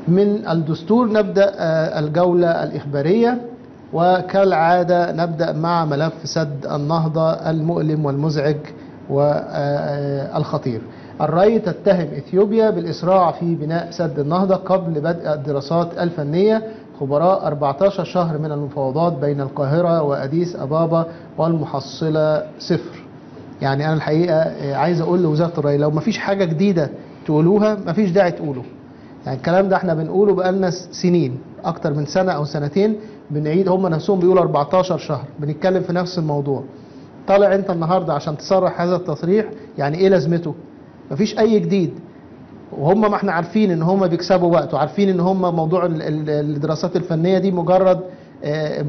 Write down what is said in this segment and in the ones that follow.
من الدستور نبدأ الجولة الإخبارية، وكالعادة نبدأ مع ملف سد النهضة المؤلم والمزعج والخطير. الري تتهم إثيوبيا بالإسراع في بناء سد النهضة قبل بدء الدراسات الفنية. خبراء 14 شهر من المفاوضات بين القاهرة وأديس أبابا والمحصلة صفر. يعني أنا الحقيقة عايز أقول لوزارة الري لو مفيش حاجة جديدة تقولوها مفيش داعي تقوله. يعني الكلام ده احنا بنقوله بقالنا سنين، أكتر من سنة أو سنتين بنعيد، هم نفسهم بيقولوا 14 شهر بنتكلم في نفس الموضوع. طالع انت النهارده عشان تصرح هذا التصريح، يعني ايه لازمته؟ مفيش اي جديد. وهم ما احنا عارفين ان هم بيكسبوا وقت، وعارفين ان هم موضوع الدراسات الفنيه دي مجرد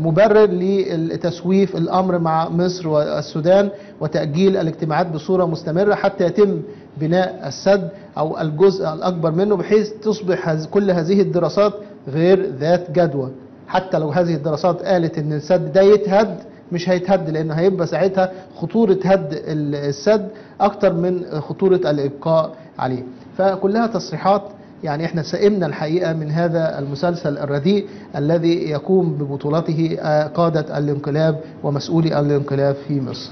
مبرر لتسويف الامر مع مصر والسودان وتاجيل الاجتماعات بصوره مستمره حتى يتم بناء السد او الجزء الاكبر منه، بحيث تصبح كل هذه الدراسات غير ذات جدوى. حتى لو هذه الدراسات قالت ان السد ده يتهد، مش هيتهد، لان هيبقى ساعتها خطورة هد السد اكتر من خطورة الابقاء عليه. فكلها تصريحات. يعني احنا سئمنا الحقيقة من هذا المسلسل الرديء الذي يقوم ببطولته قادة الانقلاب ومسؤولي الانقلاب في مصر.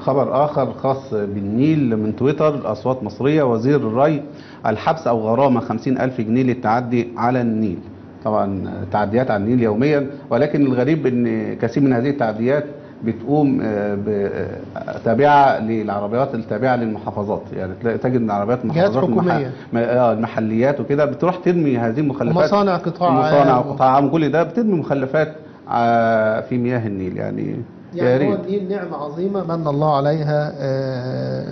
خبر آخر خاص بالنيل من تويتر، أصوات مصرية، وزير الري الحبس أو غرامة 50,000 جنيه للتعدي على النيل. طبعا تعديات على النيل يوميا، ولكن الغريب ان كثير من هذه التعديات بتقوم تابعه للعربيات التابعه للمحافظات. يعني تجد ان عربيات المحافظات المحليات وكده بتروح ترمي هذه المخلفات، مصانع قطاع عام كل ده بترمي مخلفات في مياه النيل. يعني هو النيل نعمه عظيمه من الله عليها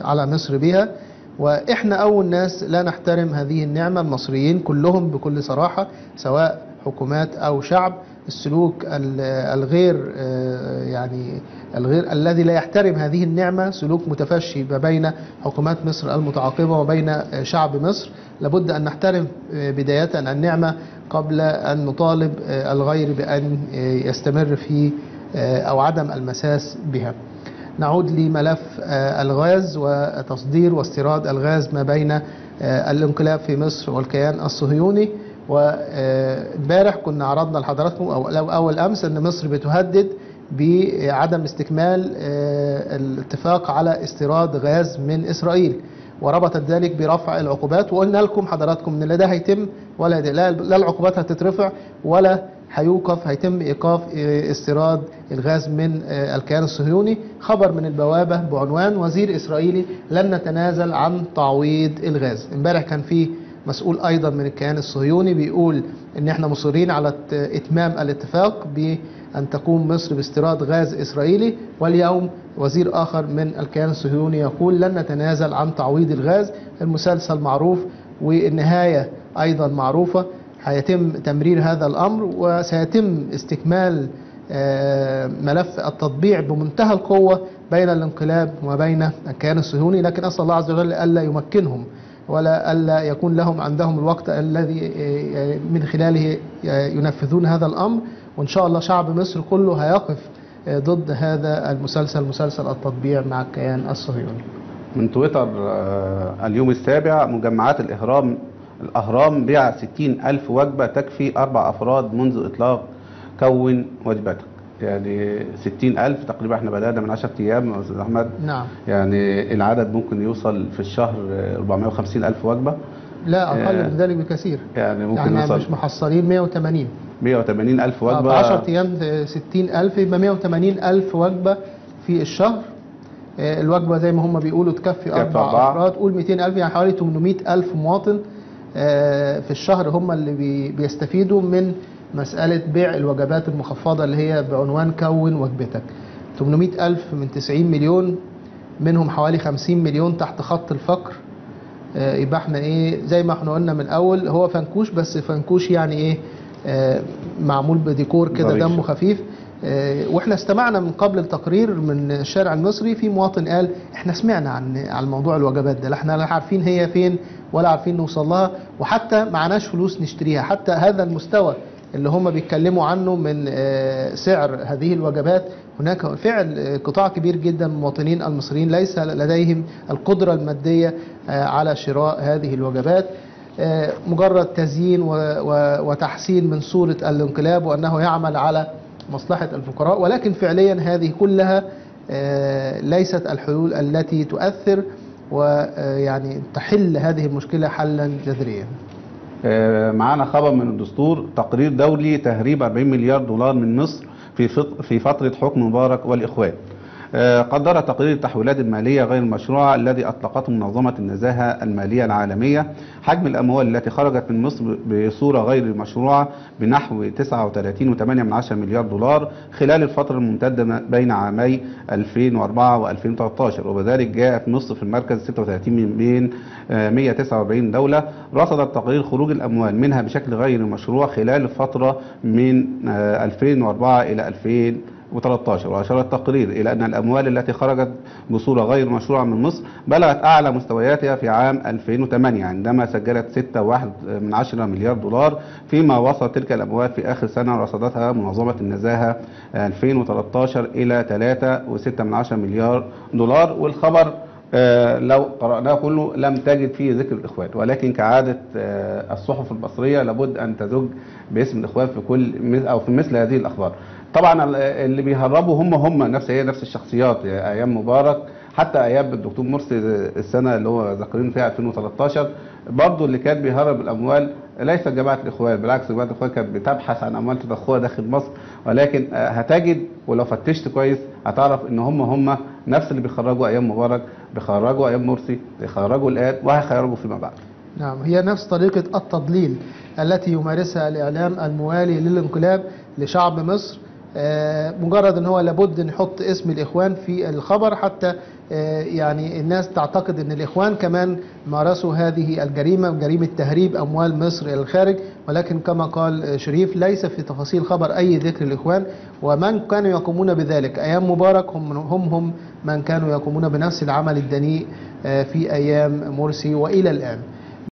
على مصر بها، وإحنا أول ناس لا نحترم هذه النعمة. المصريين كلهم بكل صراحة، سواء حكومات أو شعب. السلوك الغير الذي لا يحترم هذه النعمة سلوك متفشي ما بين حكومات مصر المتعاقبة وبين شعب مصر. لابد أن نحترم بداية النعمة قبل أن نطالب الغير بأن يستمر في أو عدم المساس بها. نعود لملف الغاز وتصدير واستيراد الغاز ما بين الانقلاب في مصر والكيان الصهيوني. وامبارح كنا عرضنا لحضراتكم او اول امس ان مصر بتهدد بعدم استكمال الاتفاق على استيراد غاز من اسرائيل، وربطت ذلك برفع العقوبات. وقلنا لكم حضراتكم ان لا ده هيتم ولا ده، لا العقوبات هتترفع ولا هيوقف، هيتم ايقاف استيراد الغاز من الكيان الصهيوني. خبر من البوابه بعنوان وزير اسرائيلي لن نتنازل عن تعويض الغاز. امبارح كان في مسؤول ايضا من الكيان الصهيوني بيقول ان احنا مصرين على اتمام الاتفاق بان تقوم مصر باستيراد غاز اسرائيلي، واليوم وزير اخر من الكيان الصهيوني يقول لن نتنازل عن تعويض الغاز. المسلسل معروف والنهايه ايضا معروفه. هيتم تمرير هذا الأمر وسيتم استكمال ملف التطبيع بمنتهى القوة بين الانقلاب وبين الكيان الصهيوني. لكن أسأل الله عز وجل ألا يمكنهم ولا ألا يكون لهم عندهم الوقت الذي من خلاله ينفذون هذا الأمر. وإن شاء الله شعب مصر كله هيقف ضد هذا المسلسل، مسلسل التطبيع مع الكيان الصهيوني. من تويتر اليوم السابع، مجمعات الأهرام بيع 60,000 وجبة تكفي 4 أفراد منذ إطلاق كون وجبتك. يعني 60,000 تقريبا، احنا بدأنا من 10 أيام يا أستاذ أحمد. نعم. يعني العدد ممكن يوصل في الشهر 450,000 وجبة. لا أقل من ذلك بكثير. يعني ممكن يعني يوصل مش محصلين 180,000 وجبة في 10 أيام 60,000 يبقى 180,000 وجبة في الشهر. الوجبة زي ما هم بيقولوا تكفي 4 أفراد، قول 200,000 يعني حوالي 800,000 مواطن في الشهر هم اللي بيستفيدوا من مسألة بيع الوجبات المخفضة اللي هي بعنوان كون وجبتك. 800,000 من 90 مليون، منهم حوالي 50 مليون تحت خط الفقر. يبقى احنا ايه زي ما احنا قلنا من الاول، هو فنكوش، بس فنكوش يعني ايه معمول بديكور كده دمه خفيف. واحنا استمعنا من قبل التقرير من الشارع المصري، في مواطن قال احنا سمعنا عن موضوع الوجبات ده، احنا لا عارفين هي فين ولا عارفين نوصل لها، وحتى معناش فلوس نشتريها. حتى هذا المستوى اللي هم بيتكلموا عنه من سعر هذه الوجبات، هناك فعل قطاع كبير جدا من المواطنين المصريين ليس لديهم القدرة المادية على شراء هذه الوجبات. مجرد تزيين وتحسين من صورة الانقلاب، وأنه يعمل على مصلحة الفقراء، ولكن فعليا هذه كلها ليست الحلول التي تؤثر ويعني تحل هذه المشكلة حلا جذريا. معانا خبر من الدستور، تقرير دولي تهريب 40 مليار دولار من مصر في فترة حكم مبارك والإخوان. قدر تقرير التحويلات المالية غير المشروعة الذي أطلقته منظمة النزاهة المالية العالمية حجم الأموال التي خرجت من مصر بصورة غير مشروعة بنحو 39.8 مليار دولار خلال الفترة الممتدة بين عامي 2004 و2013، وبذلك جاءت مصر في المركز 36 من بين 149 دولة. رصد التقرير خروج الأموال منها بشكل غير مشروع خلال الفترة من 2004 إلى 2013، وأشار التقرير إلى أن الأموال التي خرجت بصورة غير مشروعة من مصر بلغت أعلى مستوياتها في عام 2008 عندما سجلت 6.1 مليار دولار، فيما وصلت تلك الأموال في آخر سنة رصدتها منظمة النزاهة 2013 إلى 3.6 مليار دولار. والخبر لو قرأناه كله لم تجد فيه ذكر الإخوان، ولكن كعادة الصحف المصرية لابد أن تزج باسم الإخوان في كل أو في مثل هذه الأخبار. طبعا اللي بيهربوا هم نفس الشخصيات، ايام مبارك حتى ايام الدكتور مرسي السنه اللي هو ذاكرين فيها 2013 برضه اللي كان بيهرب الاموال ليس جماعه الاخوان، بالعكس جماعه الاخوان كانت بتبحث عن اموال تضخها داخل مصر، ولكن هتجد ولو فتشت كويس هتعرف ان هم نفس اللي بيخرجوا ايام مبارك، بيخرجوا ايام مرسي، بيخرجوا الان وهيخرجوا فيما بعد. نعم، هي نفس طريقه التضليل التي يمارسها الاعلام الموالي للانقلاب لشعب مصر. مجرد ان هو لابد ان يحط اسم الاخوان في الخبر حتى يعني الناس تعتقد ان الاخوان كمان مارسوا هذه الجريمه، جريمه تهريب اموال مصر الى الخارج، ولكن كما قال شريف ليس في تفاصيل خبر اي ذكر الاخوان، ومن كانوا يقومون بذلك ايام مبارك هم من كانوا يقومون بنفس العمل الدنيء في ايام مرسي والى الان.